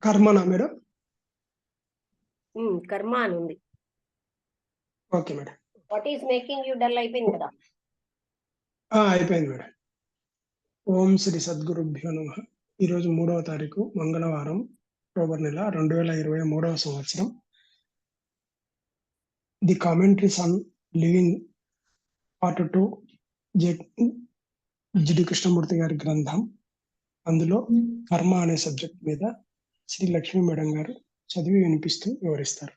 కర్మనా madam? కర్మ అని ఉంది. Okay madam. What is making you dull అయిపోయింది కదా. అయిపోయింది మేడం. ఓం శ్రీ సద్గురుభ్యో నమః. ఈరోజు 3వ తారీఖు మంగళవారం, అక్టోబర్ నెల 2023వ సంవత్సరం. The commentaries on living part 2 Jiddu Krishnamurti గారి గ్రంథం. అందులో కర్మ అనే సబ్జెక్ట్ మీద శ్రీ లక్ష్మీ మేడం గారు చదివి వినిపిస్తూ వివరిస్తారు.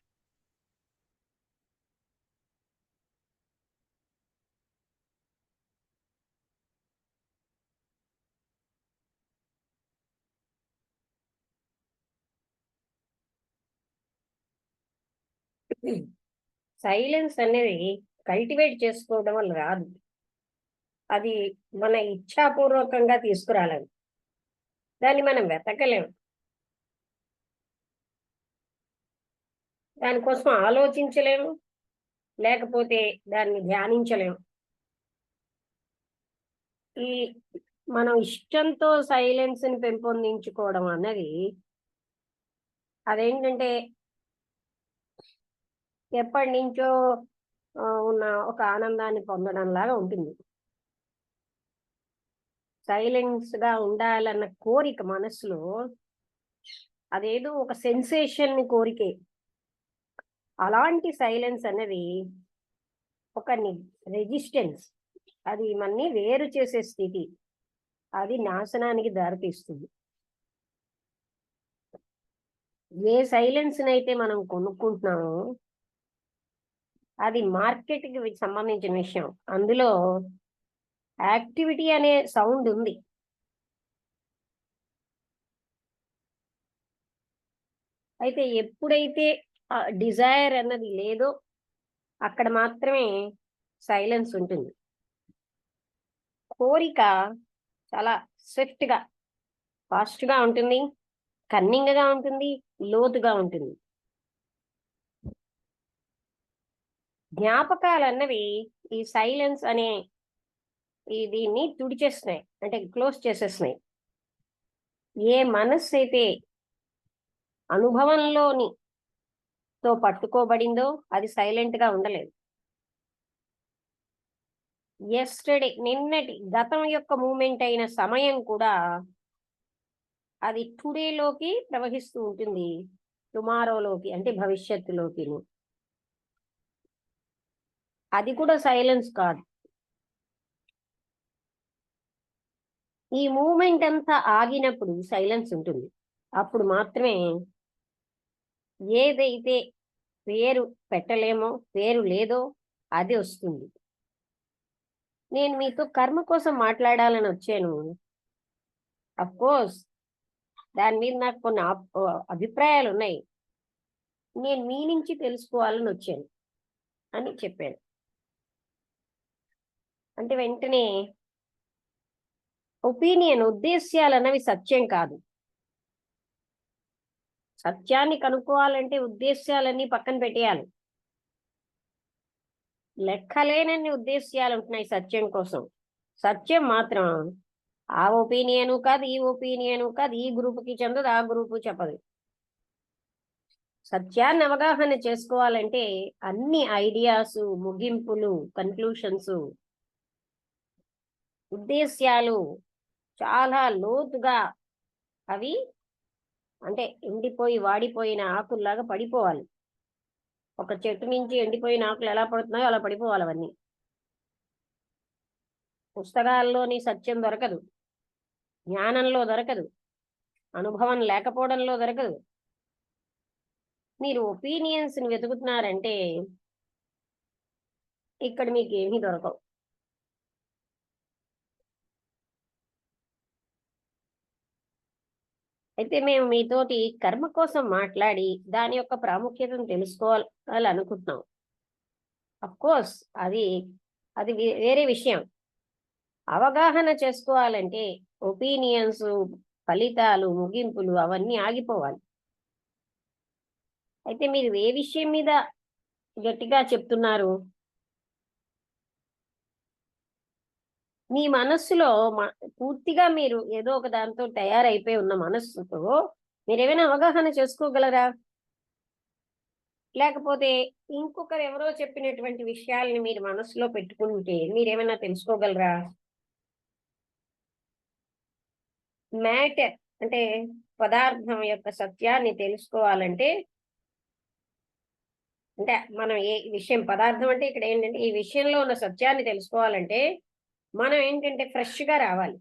సైలెన్స్ అనేది కల్టివేట్ చేసుకోవడం వల్ల రాదు. అది మన ఇచ్ఛాపూర్వకంగా తీసుకురాలేదు. దాన్ని మనం వెతకలేము. దానికోసం ఆలోచించలేము, లేకపోతే దాన్ని ధ్యానించలేము. ఈ మనం ఇష్టంతో సైలెన్స్ ని పెంపొందించుకోవడం అన్నది అదేంటంటే ఎప్పటి నుంచో ఉన్న ఒక ఆనందాన్ని పొందడం లాగా ఉంటుంది. సైలెన్స్ గా ఉండాలన్న కోరిక మనసులో అదేదో ఒక సెన్సేషన్ ని కోరికే. అలాంటి సైలెన్స్ అనేది ఒక రెసిస్టెన్స్, అది మనని వేరు చేసే స్థితి, అది నాశనానికి దారితీస్తుంది. ఏ సైలెన్స్ అయితే మనం కొనుక్కుంటున్నామో అది మార్కెట్ కి సంబంధించిన విషయం. అందులో యాక్టివిటీ అనే సౌండ్ ఉంది. అయితే ఎప్పుడైతే డిజైర్ అన్నది లేదో అక్కడ మాత్రమే సైలెన్స్ ఉంటుంది. కోరిక చాలా స్విఫ్ట్ గా, ఫాస్ట్ గా ఉంటుంది, కన్నింగ్ గా ఉంటుంది, లోతుగా ఉంటుంది. జ్ఞాపకాలు అన్నవి ఈ సైలెన్స్ అనే దీన్ని తుడిచేస్తున్నాయి, అంటే క్లోజ్ చేసేస్తున్నాయి. ఏ మనస్సు అయితే అనుభవంలోని తో పట్టుకోబడిందో అది సైలెంట్ గా ఉండలేదు. ఎస్టర్డే, నిన్నటి గతం యొక్క మూమెంట్ అయిన సమయం కూడా అది టుడేలోకి ప్రవహిస్తూ ఉంటుంది, టుమారోలోకి అంటే భవిష్యత్తులోకి. అది కూడా సైలెన్స్ కాదు. ఈ మూమెంట్ అంతా ఆగినప్పుడు సైలెన్స్ ఉంటుంది. అప్పుడు మాత్రమే ఏదైతే పేరు పెట్టలేమో, పేరు లేదో అది వస్తుంది. నేను మీతో కర్మ కోసం మాట్లాడాలని వచ్చాను. కోర్స్ దాని మీద నాకు కొన్ని అభిప్రాయాలు ఉన్నాయి. నేను మీ నుంచి తెలుసుకోవాలని వచ్చాను అని చెప్పాను. అంటే వెంటనే ఒపీనియన్, ఉద్దేశ్యాలు అన్నవి సత్యం కాదు. సత్యాన్ని కనుక్కోవాలంటే ఉద్దేశ్యాలన్నీ పక్కన పెట్టేయాలి. లెక్కలేనన్ని ఉద్దేశ్యాలు ఉంటున్నాయి సత్యం కోసం. సత్యం మాత్రం ఆ ఒపీనియను కాదు, ఈ ఒపీనియను కాదు, ఈ గ్రూపుకి చెందదు, ఆ గ్రూపు చెప్పదు. సత్యాన్ని అవగాహన చేసుకోవాలంటే అన్ని ఐడియాస్, ముగింపులు, కన్క్లూషన్స్, ఉద్దేశ్యాలు చాలా లోతుగా అవి అంటే ఎండిపోయి వాడిపోయిన ఆకుల్లాగా పడిపోవాలి. ఒక చెట్టు నుంచి ఎండిపోయిన ఆకులు ఎలా పడుతున్నాయో అలా పడిపోవాలి అవన్నీ. పుస్తకాల్లోని సత్యం దొరకదు, జ్ఞానంలో దొరకదు, అనుభవం లేకపోవడంలో దొరకదు. మీరు ఒపీనియన్స్ ని వెతుకుతున్నారంటే ఇక్కడ మీకు ఏమీ దొరకవు. అయితే మేము మీతోటి కర్మ కోసం మాట్లాడి దాని యొక్క ప్రాముఖ్యతను తెలుసుకోవాలి అనుకుంటున్నాం. కోర్స్ అది అది వేరే విషయం. అవగాహన చేసుకోవాలంటే ఒపీనియన్స్, ఫలితాలు, ముగింపులు అవన్నీ ఆగిపోవాలి. అయితే మీరు ఏ విషయం మీద గట్టిగా చెప్తున్నారు? మీ మనస్సులో పూర్తిగా మీరు ఏదో ఒక దాంతో తయారైపోయి ఉన్న మనస్సుతో మీరేమైనా అవగాహన చేసుకోగలరా? లేకపోతే ఇంకొకరు ఎవరో చెప్పినటువంటి విషయాల్ని మీరు మనసులో పెట్టుకుంటే మీరేమైనా తెలుసుకోగలరా? మ్యాటర్ అంటే పదార్థం యొక్క సత్యాన్ని తెలుసుకోవాలంటే, అంటే మనం ఏ విషయం పదార్థం అంటే ఇక్కడ ఏంటంటే ఈ విషయంలో ఉన్న సత్యాన్ని తెలుసుకోవాలంటే మనం ఏంటంటే ఫ్రెష్ గా రావాలి.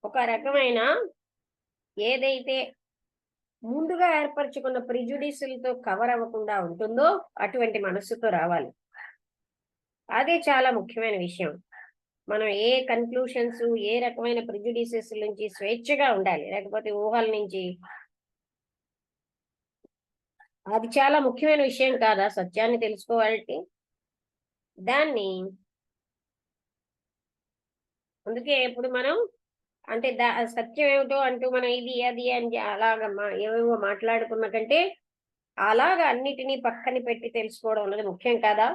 ఒక రకమైన ఏదైతే ముందుగా ఏర్పరచుకున్న ప్రిజుడిస్లతో కవర్ అవ్వకుండా ఉంటుందో అటువంటి మనస్సుతో రావాలి. అదే చాలా ముఖ్యమైన విషయం. మనం ఏ కన్క్లూషన్స్, ఏ రకమైన ప్రిజుడిసెస్ నుంచి స్వేచ్ఛగా ఉండాలి. లేకపోతే ఊహల నుంచి. అది చాలా ముఖ్యమైన విషయం కాదా సత్యాన్ని తెలుసుకోవాలంటే? దాన్ని అందుకే ఇప్పుడు మనం అంటే సత్యం ఏమిటో అంటూ మనం ఇది అది అని అలాగ ఏవేవో మాట్లాడుకున్న కంటే అలాగ అన్నిటినీ పక్కన పెట్టి తెలుసుకోవడం అన్నది ముఖ్యం కాదా?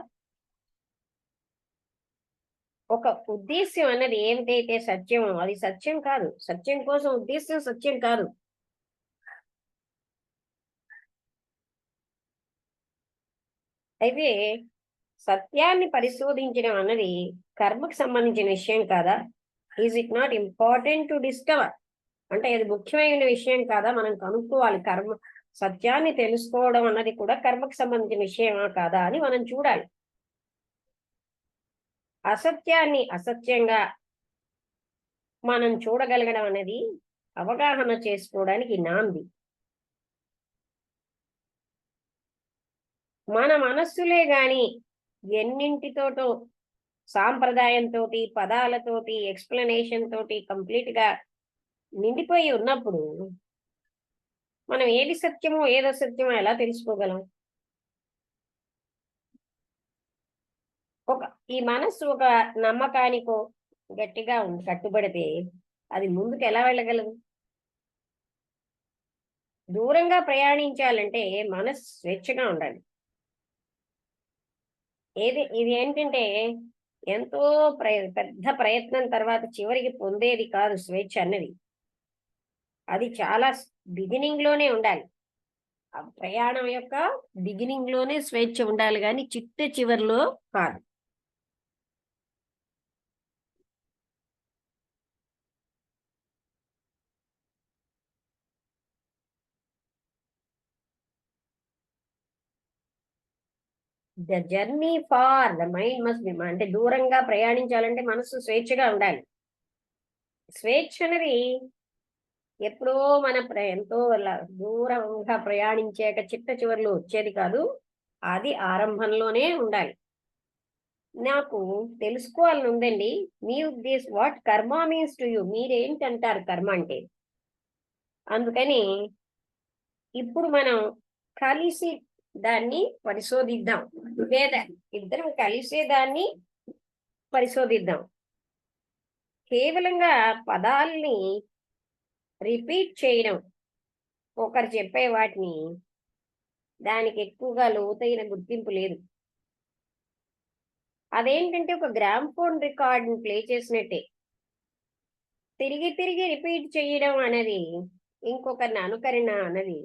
ఒక ఉద్దేశ్యం అన్నది ఏమిటైతే సత్యమో అది సత్యం కాదు. సత్యం కోసం ఉద్దేశ్యం సత్యం కాదు. అయితే సత్యాన్ని పరిశోధించడం అన్నది కర్మకు సంబంధించిన విషయం కాదా? Is it not important to discover? అంటే అది ముఖ్యమైన విషయం కాదా? మనం కనుక్కోవాలి. సత్యాన్ని తెలుసుకోవడం అన్నది కూడా కర్మకు సంబంధించిన విషయమా కాదా అని మనం చూడాలి. అసత్యాన్ని అసత్యంగా మనం చూడగలగడం అనేది అవగాహన చేసుకోవడానికి నాంది. మన మనస్సులే గాని ఎన్నింటితోటో సాంప్రదాయంతో, పదాలతోటి, ఎక్స్ప్లెనేషన్ తోటి కంప్లీట్ గా నిండిపోయి ఉన్నప్పుడు మనం ఏది సత్యమో ఏది అసత్యమో ఎలా తెలుసుకోగలం? ఈ మనస్సు ఒక నమ్మకానికో గట్టిగా కట్టుబడితే అది ముందుకు ఎలా వెళ్ళగలదు? దూరంగా ప్రయాణించాలంటే మనస్సు స్వేచ్ఛగా ఉండాలి. ఇది ఏంటంటే ఎంతో పెద్ద ప్రయత్నం తర్వాత చివరికి పొందేది కాదు స్వేచ్ఛ అన్నది. అది చాలా బిగినింగ్ లోనే ఉండాలి. ఆ ప్రయాణం యొక్క బిగినింగ్ లోనే స్వేచ్ఛ ఉండాలి, కానీ చివరిలో కాదు. The journey for the mind must be, అంటే దూరంగా ప్రయాణించాలంటే మనసు స్వేచ్ఛగా ఉండాలి. స్వేచ్ఛ అనేది ఎప్పుడో మన ఎంతో దూరంగా ప్రయాణించాక చివరిలో వచ్చేది కాదు. అది ఆరంభంలోనే ఉండాలి. నాకు తెలుసుకోవాలని ఉందండి, మీ ఉద్దేశం వాట్ కర్మ మీన్స్ టు యూ, మీరేంటంటారు కర్మ అంటే? అందుకని ఇప్పుడు మనం కలిసి దాన్ని పరిశోధిద్దాం. లేదా ఇద్దరం కలిసే దాన్ని పరిశోధిద్దాం. కేవలంగా పదాల్ని రిపీట్ చేయడం, ఒకరు చెప్పే వాటిని, దానికి ఎక్కువగా లోతైన గుర్తింపు లేదు. అదేంటంటే ఒక గ్రామ్ఫోన్ రికార్డ్ని ప్లే చేసినట్టే. తిరిగి తిరిగి రిపీట్ చేయడం అనేది, ఇంకొకరిని అనుకరణ అన్నది,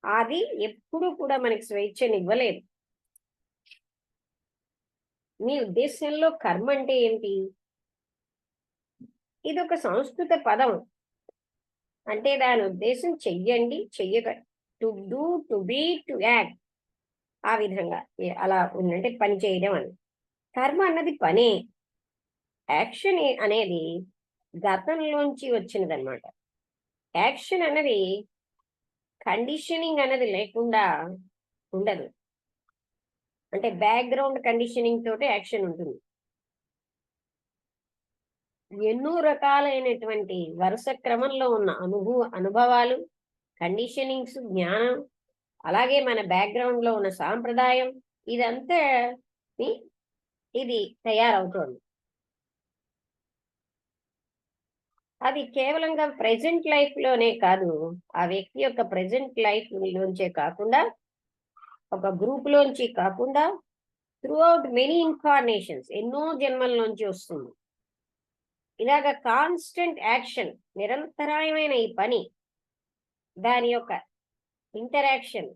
అది ఎప్పుడు కూడా మనకి స్వేచ్ఛనివ్వలేదు. మీ ఉద్దేశంలో కర్మ అంటే ఏంటి? ఇది ఒక సంస్కృత పదం. అంటే దాని ఉద్దేశం చెయ్యండి, చెయ్యక, to do, to be, to act. ఆ విధంగా అలా ఉందంటే పని చేయడం అని. కర్మ అన్నది పనే. యాక్షన్ అనేది గతంలోంచి వచ్చినదన్నమాట. యాక్షన్ అన్నది కండిషనింగ్ అనేది లేకుండా ఉండదు. అంటే బ్యాక్గ్రౌండ్ కండిషనింగ్ తోటి యాక్షన్ ఉంటుంది. ఎన్నో రకాలైనటువంటి వరుస క్రమంలో ఉన్న అనుభవాలు, కండిషనింగ్స్, జ్ఞానం, అలాగే మన బ్యాక్గ్రౌండ్ లో ఉన్న సాంప్రదాయం, ఇదంతా ఇది తయారవుతోంది. అది కేవలంగా ప్రెసెంట్ లైఫ్ లోనే కాదు, ఆ వ్యక్తి యొక్క ప్రెసెంట్ లైఫ్ లోంచే కాకుండా, ఒక గ్రూప్ లోంచి కాకుండా, త్రూ అవుట్ మెనీ ఇన్కార్నేషన్స్, ఎన్నో జన్మల్లోంచి వస్తుంది. ఇలాగ కాన్స్టెంట్ యాక్షన్, నిరంతరాయమైన ఈ పని దాని యొక్క ఇంటరాక్షన్,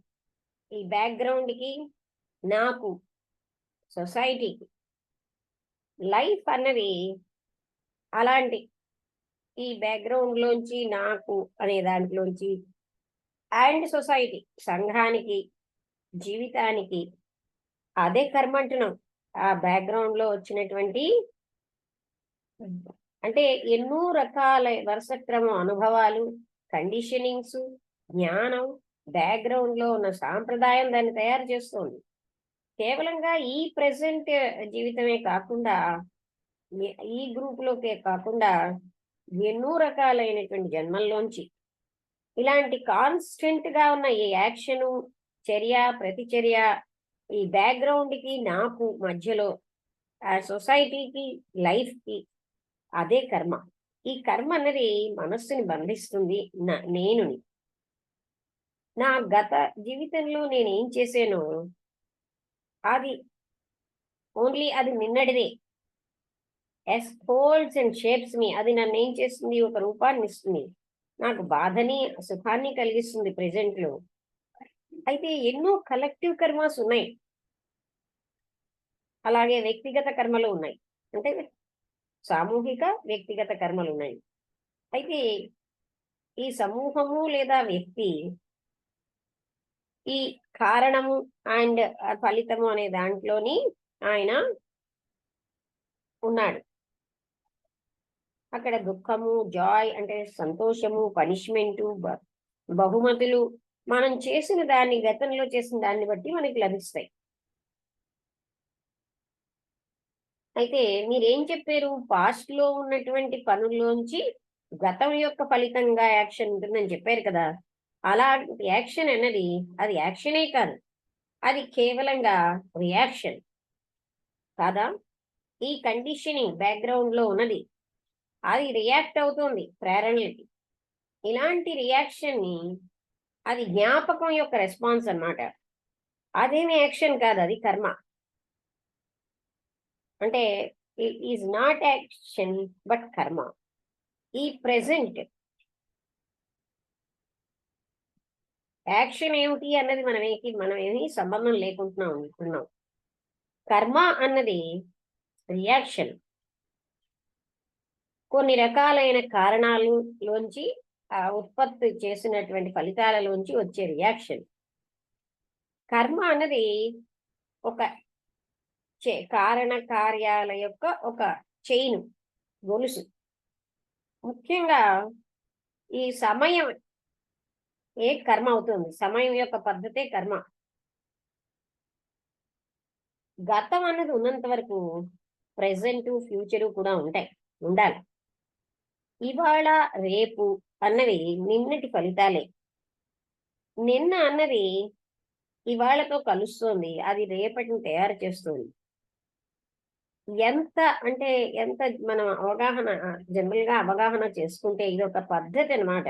ఈ బ్యాక్గ్రౌండ్ కి నాకు, సొసైటీకి, లైఫ్ అన్నది అలాంటి ఈ బ్యాక్గ్రౌండ్ లోంచి నాకు అనే దాంట్లోంచి అండ్ సొసైటీ, సంఘానికి, జీవితానికి అదే కర్మ అంటున్నాం. ఆ బ్యాక్గ్రౌండ్ లో వచ్చినటువంటి అంటే ఎన్నో రకాల వరుస క్రమం అనుభవాలు, కండిషనింగ్స్, జ్ఞానం, బ్యాక్గ్రౌండ్ లో ఉన్న సాంప్రదాయం దాన్ని తయారు చేస్తుంది. కేవలంగా ఈ ప్రెసెంట్ జీవితమే కాకుండా ఈ గ్రూప్ లోకే కాకుండా ఎన్నో రకాలైనటువంటి జన్మల్లోంచి ఇలాంటి కాన్స్టెంట్ గా ఉన్న ఈ యాక్షను, చర్య, ప్రతిచర్య, ఈ బ్యాక్గ్రౌండ్ కి నాకు మధ్యలో ఆ సొసైటీకి, లైఫ్ కి అదే కర్మ. ఈ కర్మ అన్నది మనస్సుని బంధిస్తుంది. నేనుని నా గత జీవితంలో నేను ఏం చేశానో అది ఓన్లీ అది నిన్నటిదే. ఎస్ హోల్డ్స్ అండ్ షేప్స్ మీ. అది నన్ను ఏం చేస్తుంది, ఒక రూపాన్ని ఇస్తుంది, నాకు బాధని సుఖాన్ని కలిగిస్తుంది ప్రెసెంట్ లో. అయితే ఎన్నో కలెక్టివ్ కర్మాస్ ఉన్నాయి, అలాగే వ్యక్తిగత కర్మలు ఉన్నాయి. అంటే సామూహిక, వ్యక్తిగత కర్మలు ఉన్నాయి. అయితే ఈ సమూహము లేదా వ్యక్తి ఈ కారణము అండ్ ఫలితము అనే దాంట్లోని ఆయన ఉన్నాడు. అక్కడ దుఃఖము, జాయ్ అంటే సంతోషము, పనిష్మెంటు, బహుమతులు మనం చేసిన దాన్ని, గతంలో చేసిన దాన్ని బట్టి మనకి లభిస్తాయి. అయితే మీరేం చెప్పారు, పాస్ట్ లో ఉన్నటువంటి పనుల్లోంచి గతం యొక్క ఫలితంగా యాక్షన్ ఉంటుందని చెప్పారు కదా. అలా యాక్షన్ అన్నది అది యాక్షనే కాదు, అది కేవలంగా రియాక్షన్ కాదా. ఈ కండిషనింగ్ బ్యాక్గ్రౌండ్ లో ఉన్నది, అది రియాక్ట్ అవుతుంది ప్రేరణలకి. ఇలాంటి రియాక్షన్ ని అది జ్ఞాపకం యొక్క రెస్పాన్స్ అన్నమాట. అదేమి యాక్షన్ కాదు, అది కర్మ. అంటే it is not action but కర్మ. ఈ ప్రెసెంట్ యాక్షన్ ఏమిటి అన్నది మనం ఏమీ సంబంధం లేకుంటున్నాం అనుకున్నాం. కర్మ అన్నది రియాక్షన్, కొన్ని రకాలైన కారణాలలోంచి ఉత్పత్తి చేసినటువంటి ఫలితాలలోంచి వచ్చే రియాక్షన్. కర్మ అన్నది ఒక కారణ కార్యాల యొక్క ఒక చైన్, గొలుసు. ముఖ్యంగా ఈ సమయం ఏ కర్మ అవుతుంది, సమయం యొక్క పద్ధతే కర్మ. గతం అన్నది ఉన్నంత వరకు ప్రెసెంట్, ఫ్యూచరు కూడా ఉండాలి. ఇవాళ, రేపు అన్నవి నిన్నటి ఫలితాలే. నిన్న అన్నది ఇవాళతో కలుస్తోంది, అది రేపటిని తయారు చేస్తుంది. ఎంత అంటే ఎంత మనం అవగాహన, జనరల్ గా అవగాహన చేసుకుంటే ఇది ఒక పద్ధతి అన్నమాట.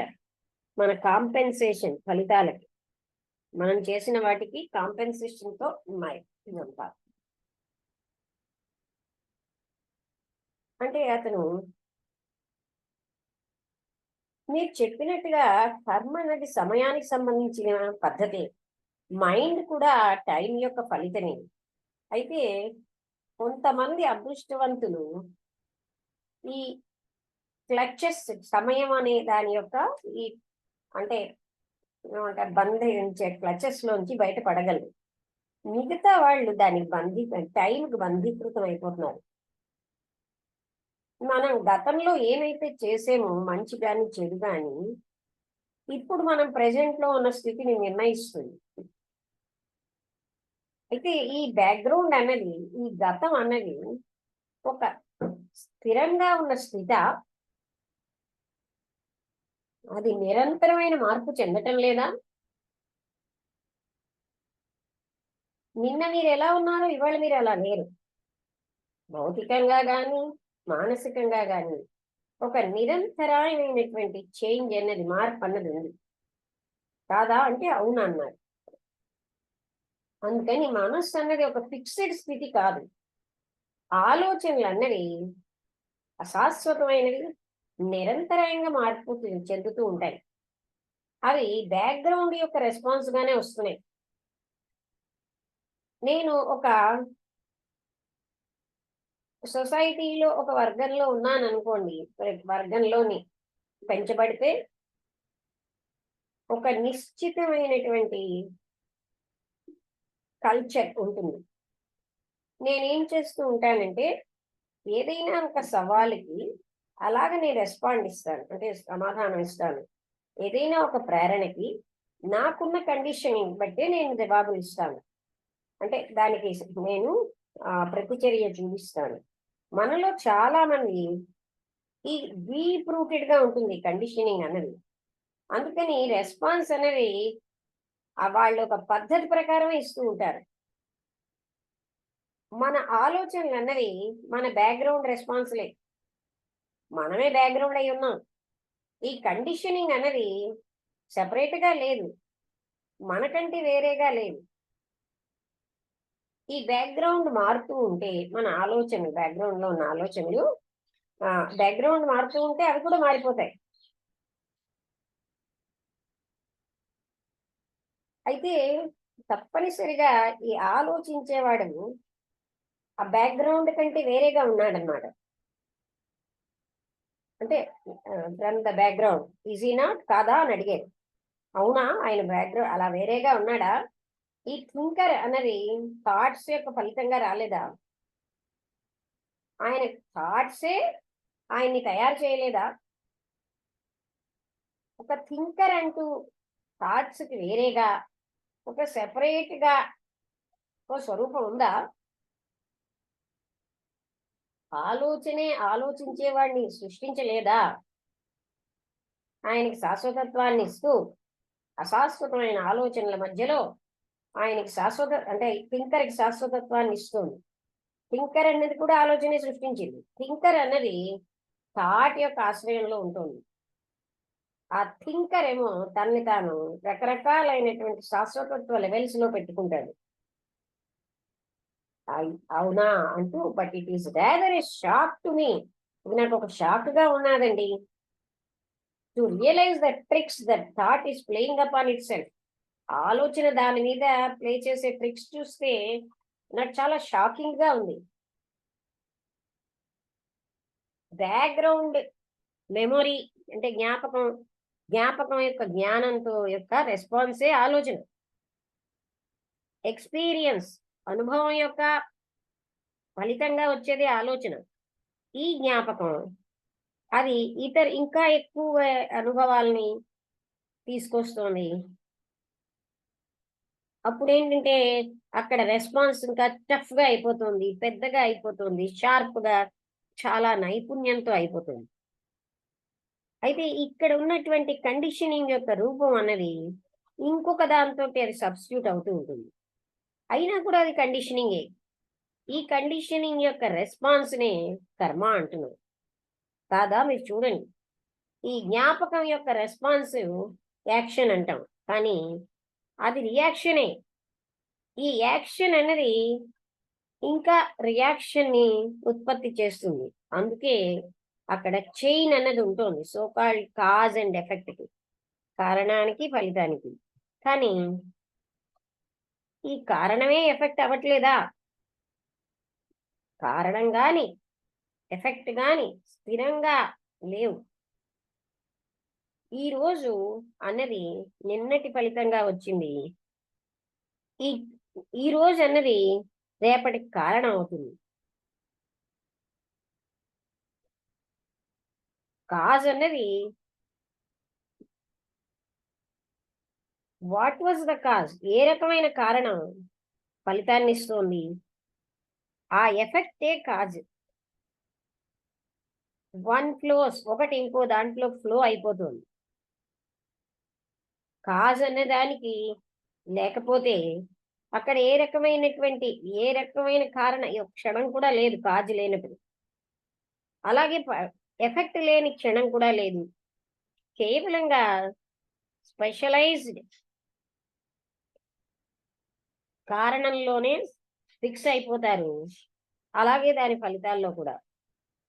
మన కాంపెన్సేషన్ ఫలితాలకి, మనం చేసిన వాటికి కాంపెన్సేషన్ తో ఉన్నాయి ఇదంతా. అంటే అతను మీరు చెప్పినట్టుగా కర్మ అనేది సమయానికి సంబంధించిన పద్ధతి, మైండ్ కూడా టైం యొక్క ఫలితమే. అయితే కొంతమంది అదృష్టవంతులు ఈ క్లచెస్, సమయం అనే దాని యొక్క ఈ అంటే ఏమంటారు, బంధించే క్లచెస్ లోంచి బయటపడగలరు. మిగతా వాళ్ళు దానికి టైంకి బంధీకృతం అయిపోతున్నారు. మనం గతంలో ఏమైతే చేసామో, మంచి కానీ చెడు కానీ, ఇప్పుడు మనం ప్రెసెంట్ లో ఉన్న స్థితిని నిర్ణయిస్తుంది. అయితే ఈ బ్యాక్గ్రౌండ్ అన్నది, ఈ గతం అన్నది ఒక స్థిరంగా ఉన్న స్థితి, అది నిరంతరమైన మార్పు చెందటం లేదా? నిన్న మీరు ఎలా ఉన్నారో ఇవాళ మీరు అలా లేరు. భౌతికంగా కానీ, మానసికంగా కానీ ఒక నిరంతరాయమైనటువంటి చేంజ్ అన్నది, మార్పు అన్నది ఉంది కాదా అంటే అవును అన్నారు. అందుకని మనస్సు అన్నది ఒక ఫిక్స్డ్ స్థితి కాదు. ఆలోచనలు అన్నవి అశాశ్వతమైనవి, నిరంతరాయంగా మార్పు చెందుతూ ఉంటాయి. అవి బ్యాక్గ్రౌండ్ యొక్క రెస్పాన్స్ గానే వస్తున్నాయి. నేను ఒక సొసైటీలో ఒక వర్గంలో ఉన్నాను అనుకోండి, వర్గంలోని పెంచబడితే ఒక నిశ్చితమైనటువంటి కల్చర్ ఉంటుంది. నేనేం చేస్తూ ఉంటానంటే ఏదైనా ఒక సవాలుకి అలాగ నేను రెస్పాండ్ ఇస్తాను, అంటే సమాధానం ఇస్తాను. ఏదైనా ఒక ప్రేరణకి నాకున్న కండిషనింగ్ బట్టి నేను జవాబులు ఇస్తాను, అంటే దానికి నేను ప్రతిచర్య చూపిస్తాను. మనలో చాలా మంది ఈ డీప్ రూటెడ్ గా ఉంటుంది కండిషనింగ్ అన్నది. అందుకని రెస్పాన్స్ అనేది వాళ్ళు ఒక పద్ధతి ప్రకారమే ఇస్తూ ఉంటారు. మన ఆలోచనలు అన్నవి మన బ్యాక్గ్రౌండ్ రెస్పాన్స్లే, మనమే బ్యాక్గ్రౌండ్ అయి ఉన్నాం. ఈ కండిషనింగ్ అనేది సెపరేట్ గా లేదు, మనకంటే వేరేగా లేదు. ఈ బ్యాక్గ్రౌండ్ మారుతూ ఉంటే మన ఆలోచనలు, బ్యాక్గ్రౌండ్ లో ఉన్న ఆలోచనలు బ్యాక్గ్రౌండ్ మారుతూ ఉంటే అవి కూడా మారిపోతాయి. అయితే తప్పనిసరిగా ఈ ఆలోచించేవాడు ఆ బ్యాక్గ్రౌండ్ కంటే వేరేగా ఉన్నాడనమాట. అంటే ఫ్రమ్ ద బ్యాక్గ్రౌండ్ ఈజ్ ఈ నాట్, కాదా అని అడిగారు. అవునా, ఆయన బ్యాక్గ్రౌండ్ అలా వేరేగా ఉన్నాడా? ఈ థింకర్ అన్నది థాట్స్ యొక్క ఫలితంగా రాలేదా? ఆయన థాట్సే ఆయన్ని తయారు చేయలేదా? ఒక థింకర్ అంటూ థాట్స్ కి వేరేగా ఒక సెపరేట్ గా ఒక స్వరూపం ఉందా? ఆలోచనే ఆలోచించేవాడిని సృష్టించలేదా? ఆయనకి శాశ్వతత్వాన్ని ఇస్తూ అశాశ్వతమైన ఆలోచనల మధ్యలో ఆయనకి శాశ్వత, అంటే థింకర్కి శాశ్వతత్వాన్ని ఇస్తుంది. థింకర్ అన్నది కూడా ఆలోచనే సృష్టించింది. థింకర్ అన్నది థాట్ యొక్క ఆశ్రయంలో ఉంటుంది. ఆ థింకర్ ఏమో తనని తాను రకరకాలైనటువంటి శాశ్వతత్వ లెవెల్స్ లో పెట్టుకుంటాడు. అవునా అంటూ, but it is rather a shock to me, ఇది నాకు ఒక షాక్ గా ఉన్నదండి, to realise the tricks that thought is playing up on itself. ఆలోచన దాని మీద ప్లే చేసే ట్రిక్స్ చూస్తే నాకు చాలా షాకింగ్ గా ఉంది. బ్యాక్గ్రౌండ్ మెమొరీ అంటే జ్ఞాపకం, జ్ఞాపకం యొక్క జ్ఞానంతో యొక్క రెస్పాన్సే ఆలోచన. ఎక్స్పీరియన్స్ అనుభవం యొక్క ఫలితంగా వచ్చేది ఆలోచన. ఈ జ్ఞాపకం అది ఇంకా ఎక్కువ అనుభవాల్ని తీసుకొస్తుంది. అప్పుడు ఏంటంటే అక్కడ రెస్పాన్స్ ఇంకా టఫ్ గా అయిపోతుంది, పెద్దగా అయిపోతుంది, షార్ప్ గా, చాలా నైపుణ్యంతో అయిపోతుంది. అయితే ఇక్కడ ఉన్నటువంటి కండిషనింగ్ యొక్క రూపం అన్నది ఇంకొక దాంతో అది సబ్స్టిట్యూట్ అవుతూ ఉంటుంది. అయినా కూడా అది కండిషనింగే. ఈ కండిషనింగ్ యొక్క రెస్పాన్స్ నే కర్మ అంటున్నాం కాదా? మీరు చూడండి, ఈ జ్ఞాపకం యొక్క రెస్పాన్స్ యాక్షన్ అంటాం, కానీ అది రియాక్షనే. ఈ యాక్షన్ అనేది ఇంకా రియాక్షన్ ని ఉత్పత్తి చేస్తుంది. అందుకే అక్కడ చైన్ అన్నది ఉంటుంది, so called cause and effect కి, కారణానికి ఫలితానికి. కానీ ఈ కారణమే ఎఫెక్ట్ అవ్వట్లేదా? కారణం గాని ఎఫెక్ట్ గాని స్థిరంగా లేవు. ఈ రోజు అన్నది నిన్నటి ఫలితంగా వచ్చింది. ఈ ఈ రోజు అన్నది రేపటికి కారణం అవుతుంది. కాజ్ అన్నది వాట్ వాజ్ ద కాజ్, ఏ రకమైన కారణం ఫలితాన్ని ఇస్తోంది, ఆ ఎఫెక్టే కాజ్. వన్ ఫ్లోస్, ఒకటి ఇంకో దాంట్లో ఫ్లో అయిపోతుంది. కాజ్ అనే దానికి లేకపోతే అక్కడ ఏ రకమైన కారణ క్షణం కూడా లేదు కాజ్ లేనప్పుడు. అలాగే ఎఫెక్ట్ లేని క్షణం కూడా లేదు. కేవలంగా స్పెషలైజ్డ్ కారణంలోనే ఫిక్స్ అయిపోతారు. అలాగే దాని ఫలితాల్లో కూడా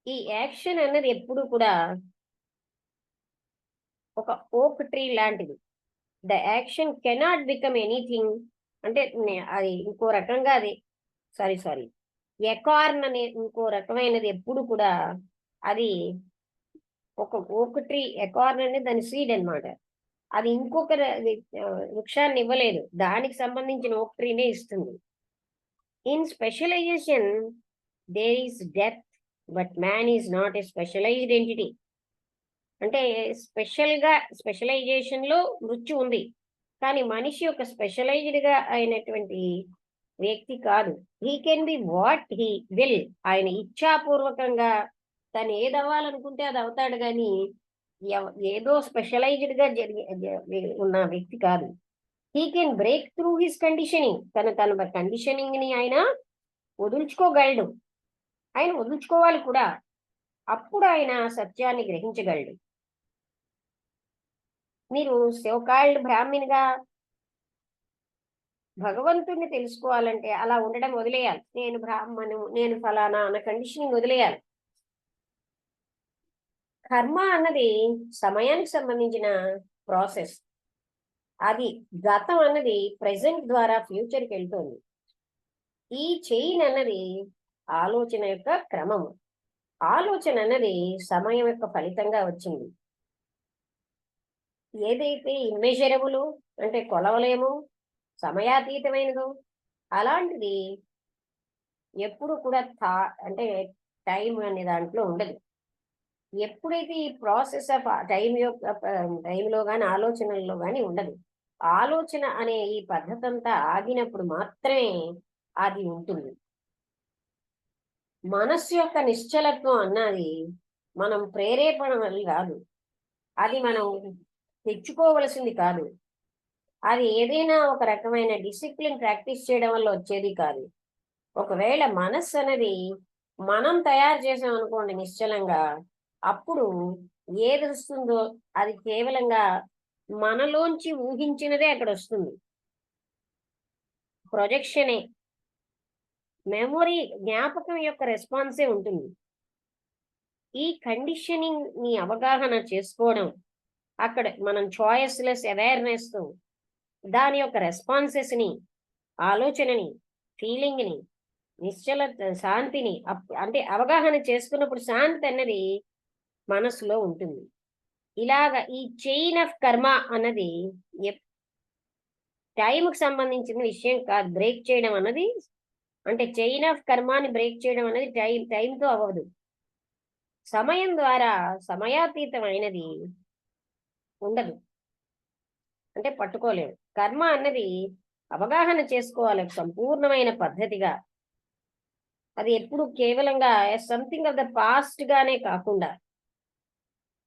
ఈ యాక్షన్ అన్నది ఎప్పుడు కూడా ఒక ఓక్ ట్రీ లాంటిది. The action cannot become anything. అంటే అది ఇంకో రకంగా అది సారీ ఎకార్న్ అనే ఇంకో రకమైనది ఎప్పుడు కూడా అది ఒక ట్రీ, ఎకార్న్ అనేది దాని సీడ్ అన్నమాట. అది ఇంకొక వృక్షాన్ని ఇవ్వలేదు, దానికి సంబంధించిన ఒక ట్రీనే ఇస్తుంది. In specialization there is death, but man is not a specialized entity. అంటే స్పెషలైజేషన్ లో మృత్యు ఉంది, కానీ మనిషి ఒక స్పెషలైజ్డ్ గా అయినటువంటి వ్యక్తి కాదు. He can be what he will. ఆయన ఇచ్ఛాపూర్వకంగా తను ఏది అవ్వాలనుకుంటే అది అవుతాడు, కానీ ఏదో స్పెషలైజ్డ్ గా ఉన్న వ్యక్తి కాదు. He can break through his conditioning. తన కండిషనింగ్ ని ఆయన వదులుచుకోగలడు, ఆయన వదులుచుకోవాలి కూడా. అప్పుడు ఆయన సత్యాన్ని గ్రహించగలడు. మీరు శివకాళ్ళు బ్రాహ్మణిగా భగవంతుడిని తెలుసుకోవాలంటే అలా ఉండడం వదిలేయాలి. నేను బ్రాహ్మణు, నేను ఫలానా అన్న కండిషనింగ్ వదిలేయాలి. కర్మ అన్నది సమయానికి సంబంధించిన ప్రాసెస్. అది గతం అన్నది ప్రెసెంట్ ద్వారా ఫ్యూచర్కి వెళ్తుంది. ఈ చైన్ అన్నది ఆలోచన యొక్క క్రమము. ఆలోచన అన్నది సమయం యొక్క ఫలితంగా వచ్చింది. ఏదైతే ఇమ్మెజరబుల్ అంటే కొలవలేము, సమయాతీతమైనదో అలాంటిది ఎప్పుడు కూడా అంటే టైం అనే దాంట్లో ఉండదు. ఎప్పుడైతే ఈ ప్రాసెస్ ఆఫ్ టైంలో కానీ ఆలోచనల్లో కానీ ఉండదు. ఆలోచన అనే ఈ పద్ధతి అంతా ఆగినప్పుడు మాత్రమే అది ఉంటుంది. మనస్సు యొక్క నిశ్చలత్వం అన్నది మనం ప్రేరేపణ వల్ల కాదు, అది మనం తెచ్చుకోవలసింది కాదు, అది ఏదైనా ఒక రకమైన డిసిప్లిన్ ప్రాక్టీస్ చేయడం వల్ల వచ్చేది కాదు. ఒకవేళ మనస్సు అనేది మనం తయారు చేసాం అనుకోండి నిశ్చలంగా, అప్పుడు ఏది వస్తుందో అది కేవలంగా మనలోంచి ఊహించినదే అక్కడ వస్తుంది. ప్రొజెక్షనే, మెమొరీ, జ్ఞాపకం యొక్క రెస్పాన్సే ఉంటుంది. ఈ కండిషనింగ్ ని అవగాహన చేసుకోవడం, అక్కడ మనం చాయిస్లెస్ అవేర్నెస్ తో దాని యొక్క రెస్పాన్సెస్ ని, ఆలోచనని, ఫీలింగ్ ని, నిశ్చల శాంతిని అంటే అవగాహన చేసుకున్నప్పుడు శాంతి అన్నది మనసులో ఉంటుంది. ఇలాగ ఈ చైన్ ఆఫ్ కర్మ అన్నది టైంకి సంబంధించిన విషయం కాదు. బ్రేక్ చేయడం అన్నది అంటే చైన్ ఆఫ్ కర్మాని బ్రేక్ చేయడం అనేది టైంతో అవ్వదు. సమయం ద్వారా సమయాతీతమైనది ఉండదు, అంటే పట్టుకోలేము. కర్మ అన్నది అవగాహన చేసుకోవాలి సంపూర్ణమైన పద్ధతిగా. అది ఎప్పుడు కేవలంగా సంథింగ్ ఆఫ్ ద పాస్ట్ గానే కాకుండా,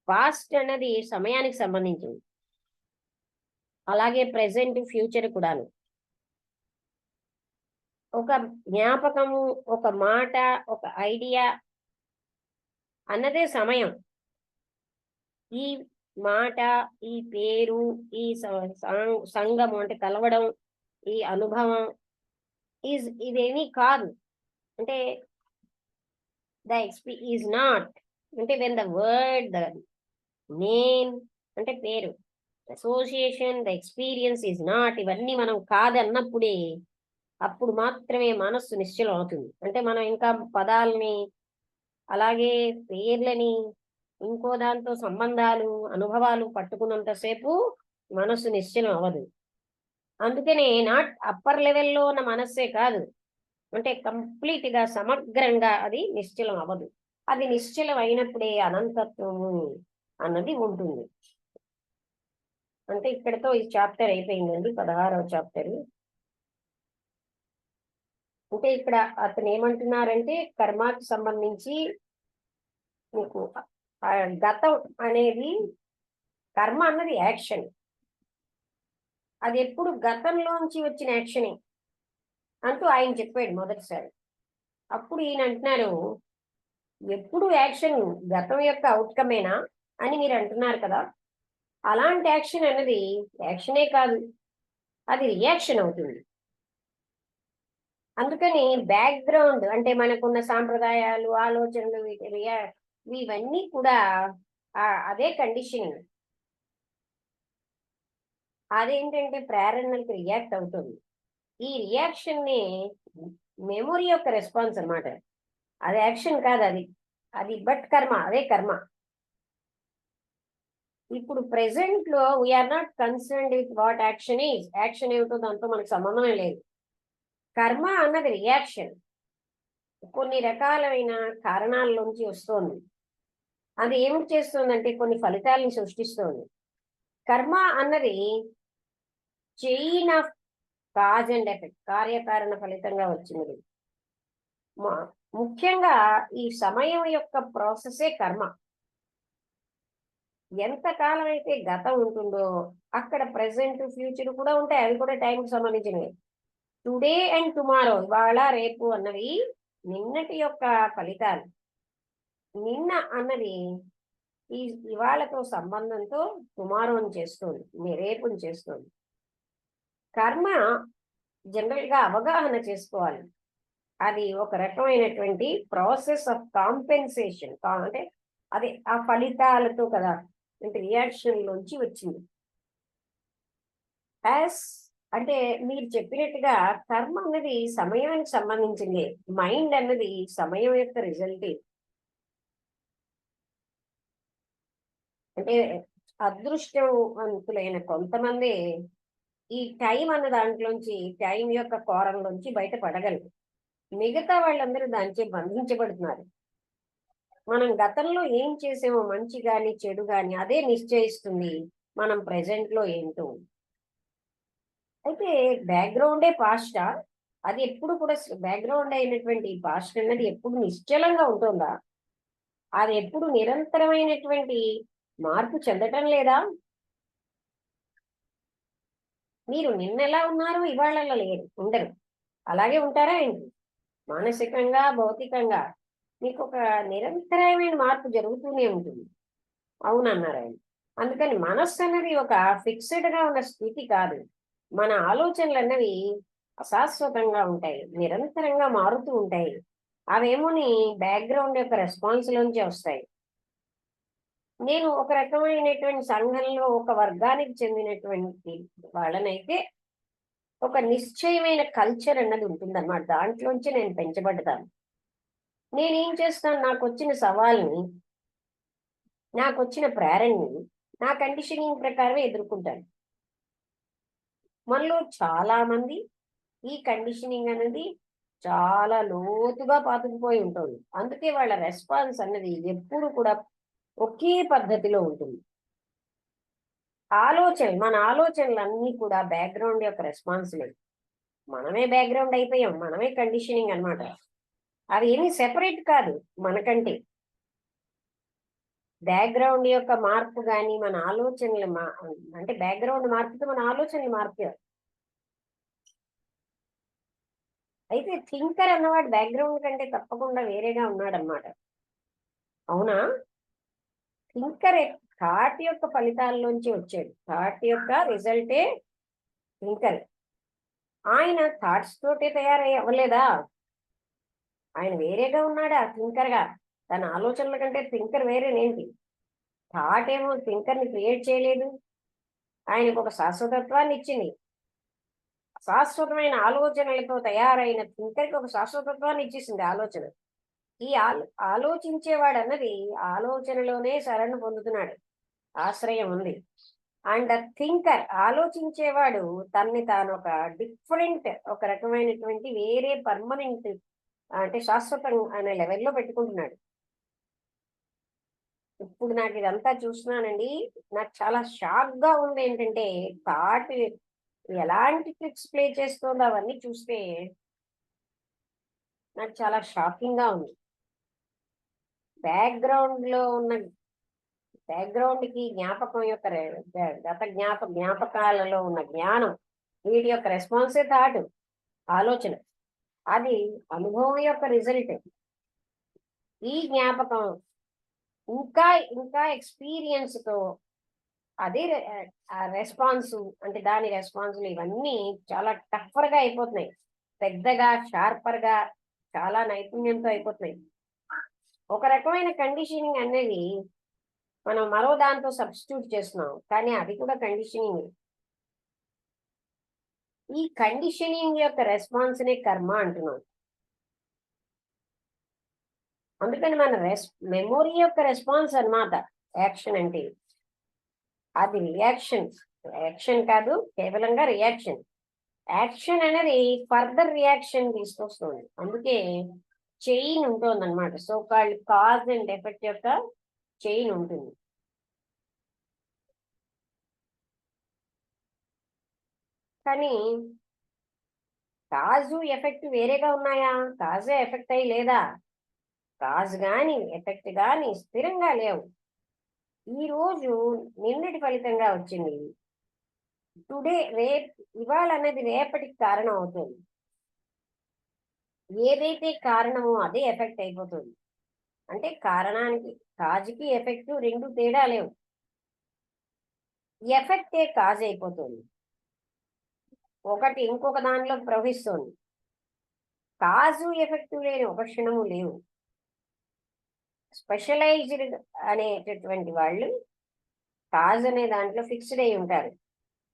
పాస్ట్ అన్నది సమయానికి సంబంధించింది, అలాగే ప్రెసెంట్, ఫ్యూచర్ కూడాను. ఒక జ్ఞాపకము, ఒక మాట, ఒక ఐడియా అన్నదే సమయం. ఈ మాట, ఈ పేరు, ఈ సంగము అంటే కలవడం, ఈ అనుభవం ఇదేమీ కాదు. అంటే ఈజ్ నాట్ అంటే when the word, the name అంటే పేరు, association, the experience is not, ఇవన్నీ మనం కాదన్నప్పుడే అప్పుడు మాత్రమే మనస్సు నిశ్చలం అవుతుంది. అంటే మనం ఇంకా పదాలని అలాగే పేర్లని ఇంకో దాంతో సంబంధాలు, అనుభవాలు పట్టుకున్నంతసేపు మనస్సు నిశ్చలం అవ్వదు. అందుకనే నాట్ అప్పర్ లెవెల్లో ఉన్న మనస్సే కాదు, అంటే కంప్లీట్ గా సమగ్రంగా అది నిశ్చలం అవ్వదు. అది నిశ్చలం అయినప్పుడే అనంతత్వము అన్నది ఉంటుంది. అంటే ఇక్కడతో ఈ చాప్టర్ అయిపోయిందండి, 16వ చాప్టర్. అంటే ఇక్కడ అతను ఏమంటున్నారంటే కర్మకి సంబంధించి మీకు గతం అనేది, కర్మ అన్నది యాక్షన్, అది ఎప్పుడు గతంలోంచి వచ్చిన యాక్షనే అంటూ ఆయన చెప్పాడు మొదటిసారి. అప్పుడు ఈయన అంటున్నారు, ఎప్పుడు యాక్షన్ గతం యొక్క అవుట్కమేనా అని మీరు అంటున్నారు కదా. అలాంటి యాక్షన్ అన్నది యాక్షనే కాదు, అది రియాక్షన్ అవుతుంది. అందుకని బ్యాక్గ్రౌండ్ అంటే మనకున్న సాంప్రదాయాలు, ఆలోచనలు, ఇవన్నీ కూడా అదే కండిషనింగ్. అదేంటంటే ప్రేరణలకు రియాక్ట్ అవుతుంది. ఈ రియాక్షన్ ని మెమొరీ యొక్క రెస్పాన్స్ అన్నమాట. అది యాక్షన్ కాదు, అది అది బట్ కర్మ, అదే కర్మ. ఇప్పుడు ప్రెసెంట్ లో we're not concerned with what action is. Action ఏమిటో దాంతో మనకు సంబంధమే లేదు. కర్మ అన్నది రియాక్షన్, కొన్ని రకాలైన కారణాల్లోంచి వస్తోంది. అది ఏమిటి చేస్తుందంటే కొన్ని ఫలితాలను సృష్టిస్తోంది. కర్మ అన్నది chain of cause and effect, కార్యకారణ ఫలితంగా వచ్చినది. ముఖ్యంగా ఈ సమయం యొక్క ప్రాసెసే కర్మ. ఎంత కాలం అయితే గతం ఉంటుందో అక్కడ ప్రెసెంట్ ఫ్యూచర్ కూడా ఉంటాయి. అవి కూడా టైంకి సంబంధించినవి. టుడే అండ్ టుమారో, ఇవాళ రేపు అన్నవి నిన్నటి యొక్క ఫలితాలు. నిన్న అన్నది ఈ ఇవాళతో సంబంధంతో టుమారోని చేస్తుంది, రేపుని చేస్తుంది. కర్మ జనరల్ గా అవగాహన చేసుకోవాలి. అది ఒక రకమైనటువంటి ప్రాసెస్ ఆఫ్ కాంపెన్సేషన్, అంటే అదే ఆ ఫలితాలతో కదా, అంటే రియాక్షన్ లోంచి వచ్చింది. యాజ్ అంటే మీరు చెప్పినట్టుగా కర్మ అన్నది సమయానికి సంబంధించింది. మైండ్ అన్నది సమయం యొక్క రిజల్ట్. అంటే అదృష్టవంతులైన కొంతమంది ఈ టైం అన్న దాంట్లోంచి, టైం యొక్క కోరంలోంచి బయటపడగలరు. మిగతా వాళ్ళందరూ దానిచే బంధించబడుతున్నారు. మనం గతంలో ఏం చేసామో, మంచి గాని చెడు గాని, అదే నిశ్చయిస్తుంది మనం ప్రెసెంట్ లో ఏంటో. అయితే బ్యాక్గ్రౌండే పాస్టా? అది ఎప్పుడు కూడా బ్యాక్గ్రౌండ్ అయినటువంటి పాస్ట్ అన్నది ఎప్పుడు నిశ్చలంగా ఉంటుందా? అది ఎప్పుడు నిరంతరమైనటువంటి మార్పు చెందటం లేదా? మీరు నిన్నెలా ఉన్నారు, ఇవాళ లేరు, ఉండరు. అలాగే ఉంటారా ఏంటి? మానసికంగా, భౌతికంగా మీకు ఒక నిరంతరమైన మార్పు జరుగుతూనే ఉంటుంది. అవునన్నారు ఆయన. అందుకని మనస్సు అన్నది ఒక ఫిక్స్డ్ గా ఉన్న స్థితి కాదు. మన ఆలోచనలు అన్నవి అశాశ్వతంగా ఉంటాయి, నిరంతరంగా మారుతూ ఉంటాయి. అవేమోని బ్యాక్గ్రౌండ్ యొక్క రెస్పాన్స్ లోంచి వస్తాయి. నేను ఒక రకమైనటువంటి సంఘంలో ఒక వర్గానికి చెందినటువంటి వాళ్ళనైతే ఒక నిశ్చయమైన కల్చర్ అన్నది ఉంటుందన్నమాట. దాంట్లోంచి నేను పెంచబడ్డాను. నేనేం చేస్తాను, నాకు వచ్చిన సవాల్ని, నాకు వచ్చిన ప్రేరణని నా కండిషనింగ్ ప్రకారమే ఎదుర్కొంటాను. మనలో చాలా మంది ఈ కండిషనింగ్ అనేది చాలా లోతుగా పాతుకుపోయి ఉంటుంది. అందుకే వాళ్ళ రెస్పాన్స్ అన్నది ఎప్పుడు కూడా ఒకే పద్ధతిలో ఉంటుంది. మన ఆలోచనలు అన్నీ కూడా బ్యాక్గ్రౌండ్ యొక్క రెస్పాన్స్ లేదు. మనమే బ్యాక్గ్రౌండ్ అయిపోయాం, మనమే కండిషనింగ్ అన్నమాట. అది ఏమీ సెపరేట్ కాదు మనకంటే. బ్యాక్గ్రౌండ్ యొక్క మార్పు కానీ మన ఆలోచనలు అంటే బ్యాక్గ్రౌండ్ మార్పుతో మన ఆలోచనలు మార్పు. అయితే థింకర్ అన్నవాడు బ్యాక్గ్రౌండ్ కంటే తప్పకుండా వేరేగా ఉన్నాడన్నమాట. అవునా? థింకర్ థాట్ యొక్క ఫలితాల్లోంచి వచ్చాడు. థాట్ యొక్క రిజల్టే థింకర్. ఆయన థాట్స్ తోటే అవ్వలేదా? ఆయన వేరేగా ఉన్నాడా థింకర్ గా? తన ఆలోచనల కంటే థింకర్ వేరేనేంటి? థాట్ ఏమో థింకర్ ని క్రియేట్ చేయలేదు, ఆయనకు ఒక శాశ్వతత్వాన్ని ఇచ్చింది. శాశ్వతమైన ఆలోచనలతో తయారైన థింకర్కి ఒక శాశ్వతత్వాన్ని ఇచ్చేసింది ఆలోచన. ఈ ఆలోచించేవాడు అన్నది ఆలోచనలోనే శరణు పొందుతున్నాడు, ఆశ్రయం ఉంది. అండ్ థింకర్, ఆలోచించేవాడు తన్ని తాను ఒక డిఫరెంట్, ఒక రకమైనటువంటి వేరే పర్మనెంట్, అంటే శాశ్వతం అనే లెవెల్లో పెట్టుకుంటున్నాడు. ఇప్పుడు నాకు ఇదంతా చూస్తున్నానండి, నాకు చాలా షాక్ గా ఉంది. ఏంటంటే థాట్ ఎలాంటి ట్రిక్స్ ప్లే చేస్తుందో అవన్నీ చూస్తే నాకు చాలా షాకింగ్ గా ఉంది. బ్యాక్గ్రౌండ్ లో ఉన్న బ్యాక్గ్రౌండ్ కి జ్ఞాపకం యొక్క గత జ్ఞాపకాలలో ఉన్న జ్ఞానం, వీటి యొక్క రెస్పాన్సే థాట్, ఆలోచన. అది అనుభవం యొక్క రిజల్ట్. ఈ జ్ఞాపకం ఇంకా ఇంకా ఎక్స్పీరియన్స్ తో అదే రెస్పాన్స్, అంటే దాని రెస్పాన్స్లు ఇవన్నీ చాలా టఫర్ గా అయిపోతున్నాయి, పెద్దగా షార్పర్ గా, చాలా నైపుణ్యంతో అయిపోతున్నాయి. ఒక రకమైన కండిషనింగ్ అనేది మనం మరో దాంతో సబ్స్టిట్యూట్ చేస్తున్నాం, కానీ అది కూడా కండిషనింగ్. ఈ కండిషనింగ్ యొక్క రెస్పాన్స్ నే కర్మ అంటున్నాం. అందుకని మన మెమొరీ యొక్క రెస్పాన్స్ అన్నమాట యాక్షన్ అంటే. అది రియాక్షన్ కాదు, కేవలంగా రియాక్షన్. యాక్షన్ అనేది ఫర్దర్ రియాక్షన్ తీసుకొస్తుంది. అందుకే చైన్ ఉంటుంది అనమాట. So called cause and effect యొక్క చైన్ ఉంటుంది. కానీ కాజు ఎఫెక్ట్ వేరేగా ఉన్నాయా? కాజే ఎఫెక్ట్ అయ్యి లేదా? కాజ్ గాని ఎఫెక్ట్ గాని స్థిరంగా లేవు. ఈ రోజు నిన్నటి ఫలితంగా వచ్చింది. టుడే ఇవాళ అనేది రేపటికి కారణం అవుతుంది. ఏదైతే కారణమో అదే ఎఫెక్ట్ అయిపోతుంది. అంటే కారణానికి కాజుకి ఎఫెక్ట్ రెండు తేడా లేవు. ఎఫెక్టే కాజ్ అయిపోతుంది. ఒకటి ఇంకొక దానిలో ప్రవహిస్తుంది. కాజు ఎఫెక్ట్ లేని ఒక క్షణము లేవు. స్పెషలైజ్డ్ అనేటటువంటి వాళ్ళు కాజ్ అనే దాంట్లో ఫిక్స్డ్ అయి ఉంటారు.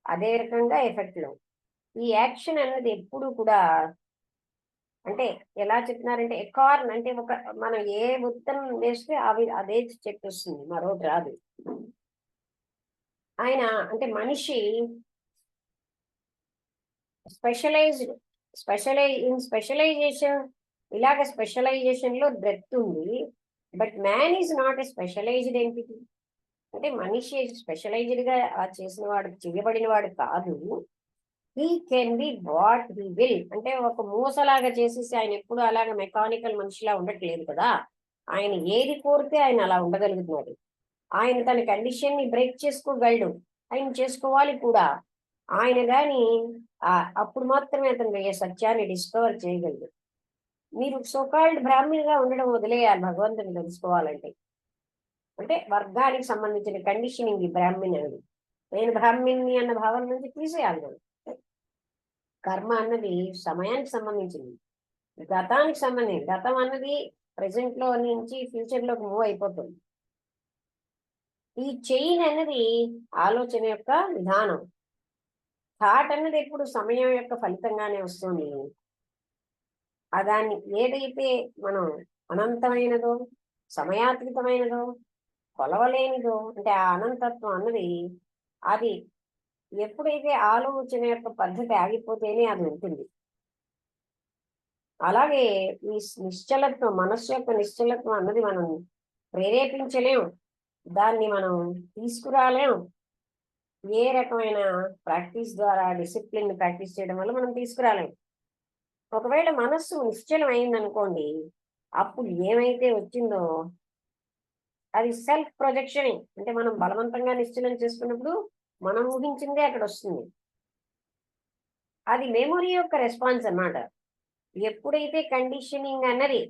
అదే రకంగా ఎఫెక్ట్ లో ఈ యాక్షన్ అనేది ఎప్పుడు కూడా అంటే ఎలా చెప్తున్నారంటే ఎకార్న్ అంటే ఒక మనం ఏ ఉత్తరం వేస్తే అదే చెట్టు వస్తుంది, మరొకటి రాదు. ఆయన అంటే మనిషి స్పెషలైజేషన్ ఇలాగ స్పెషలైజేషన్ లో డెప్త్ ఉంది. But man is not a specialized entity. అంటే మనిషి స్పెషలైజ్డ్ గా చేసిన వాడు, చేయబడిన వాడు కాదు. He can be what he will. అంటే ఒక మూసలాగా చేసేసి ఆయన ఎప్పుడు అలాగ మెకానికల్ మనిషిలా ఉండట్లేదు కదా. ఆయన ఏది కోరితే ఆయన అలా ఉండగలుగుతున్నాడు. ఆయన తన కండిషన్ ని బ్రేక్ చేసుకోగలడు, ఆయన చేసుకోవాలి కూడా. ఆయన గాని అప్పుడు మాత్రమే అతను సత్యాన్ని డిస్కవర్ చేయగలడు. మీరు సోకాల్డ్ బ్రాహ్మణిగా ఉండడం వదిలేయాలి భగవంతుని తెలుసుకోవాలంటే. అంటే వర్గానికి సంబంధించిన కండిషనింగ్ ఈ బ్రాహ్మణి అనేది. నేను బ్రాహ్మణ్ణి అన్న భావన నుంచి తీసేయాలి. కర్మ అన్నది సమయానికి సంబంధించింది, గతానికి సంబంధించి. గతం అన్నది ప్రెసెంట్ లో నుంచి ఫ్యూచర్ లోకి మూవ్ అయిపోతుంది. ఈ చైన్ అనేది ఆలోచన యొక్క విధానం. థాట్ అన్నది ఎప్పుడు సమయం యొక్క ఫలితంగానే వస్తుంది. దాన్ని ఏదైతే మనం అనంతమైనదో, సమయాతీతమైనదో, కొలవలేనిదో అంటే ఆ అనంతత్వం అన్నది అది ఎప్పుడైతే ఆలోచన యొక్క పద్ధతి ఆగిపోతేనే అది ఉంటుంది. అలాగే ఈ నిశ్చలత్వం, మనస్సు యొక్క నిశ్చలత్వం అన్నది మనం ప్రేరేపించలేం, దాన్ని మనం తీసుకురాలేం. ఏ రకమైన ప్రాక్టీస్ ద్వారా, డిసిప్లిన్ ప్రాక్టీస్ చేయడం వల్ల మనం తీసుకురాలేం. ఒకవేళ మనస్సు నిశ్చలం అయిందనుకోండి, అప్పుడు ఏమైతే వచ్చిందో అది సెల్ఫ్ ప్రొజెక్షన్. అంటే మనం బలవంతంగా నిశ్చలం చేసుకున్నప్పుడు మనం ఊహించిందే అక్కడ వస్తుంది. అది మెమొరీ యొక్క రెస్పాన్స్ అన్నమాట. ఎప్పుడైతే కండిషనింగ్ అన్నది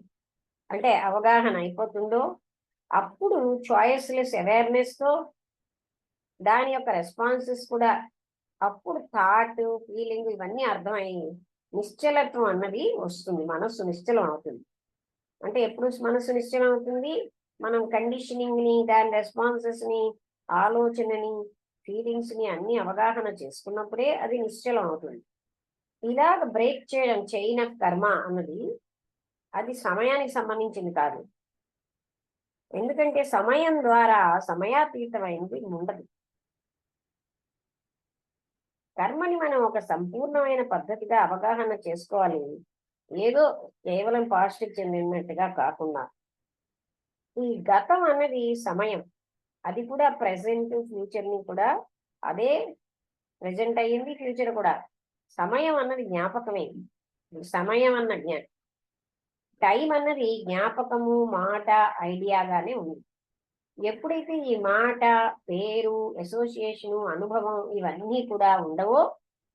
అంటే అవగాహన అయిపోతుందో అప్పుడు చాయిస్లెస్ అవేర్నెస్ తో దాని యొక్క రెస్పాన్సెస్ కూడా అప్పుడు థాట్, ఫీలింగ్ ఇవన్నీ అర్థమై నిశ్చలత్వం అన్నది వస్తుంది. మనస్సు నిశ్చలం అవుతుంది. అంటే ఎప్పుడు మనస్సు నిశ్చలం అవుతుంది? మనం కండిషనింగ్ ని, దాని రెస్పాన్సెస్ ని, ఆలోచనని, ఫీలింగ్స్ ని అన్ని అవగాహన చేసుకున్నప్పుడే అది నిశ్చలం అవుతుంది. ఇలాగ బ్రేక్ చేయడం చైన్ ఆఫ్ కర్మ అన్నది అది సమయానికి సంబంధించింది కాదు. ఎందుకంటే సమయం ద్వారా సమయాతీతమైనది ఉండదు. కర్మని మనం ఒక సంపూర్ణమైన పద్ధతిగా అవగాహన చేసుకోవాలి. ఏదో కేవలం పాస్ట్కి చెందినట్టుగా కాకుండా. ఈ గతం అన్నది సమయం, అది కూడా ప్రెసెంట్ ఫ్యూచర్ ని కూడా అదే ప్రెసెంట్ అయ్యింది, ఫ్యూచర్ కూడా. సమయం అన్నది జ్ఞాపకమే. సమయం అన్న టైం అన్నది జ్ఞాపకము, మాట, ఐడియాగానే ఉంది. ఎప్పుడైతే ఈ మాట, పేరు, అసోసియేషను, అనుభవం ఇవన్నీ కూడా ఉండవో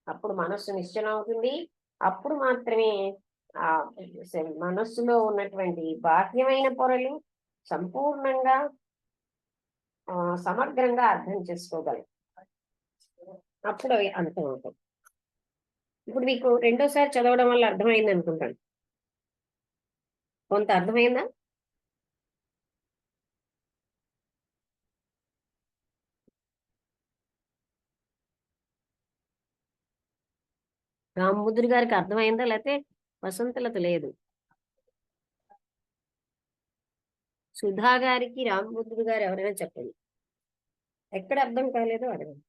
అప్పుడు మనస్సు నిశ్చలం అవుతుంది. అప్పుడు మాత్రమే ఆ మనస్సులో ఉన్నటువంటి బాహ్యమైన పొరలు సంపూర్ణంగా సమగ్రంగా అర్థం చేసుకోగలం. అప్పుడు అవి అర్థం అవుతాయి. ఇప్పుడు మీకు రెండోసారి చదవడం వల్ల అర్థమైంది అనుకుంటాను. కొంత అర్థమైందా? రామముద్రి గారికి అర్థమైందా? లేకపోతే వసంతలత లేదు. సుధా గారికి రామముద్రి గారు ఎవరైనా చెప్పండి. ఎక్కడ అర్థం కాలేదో అడగండి.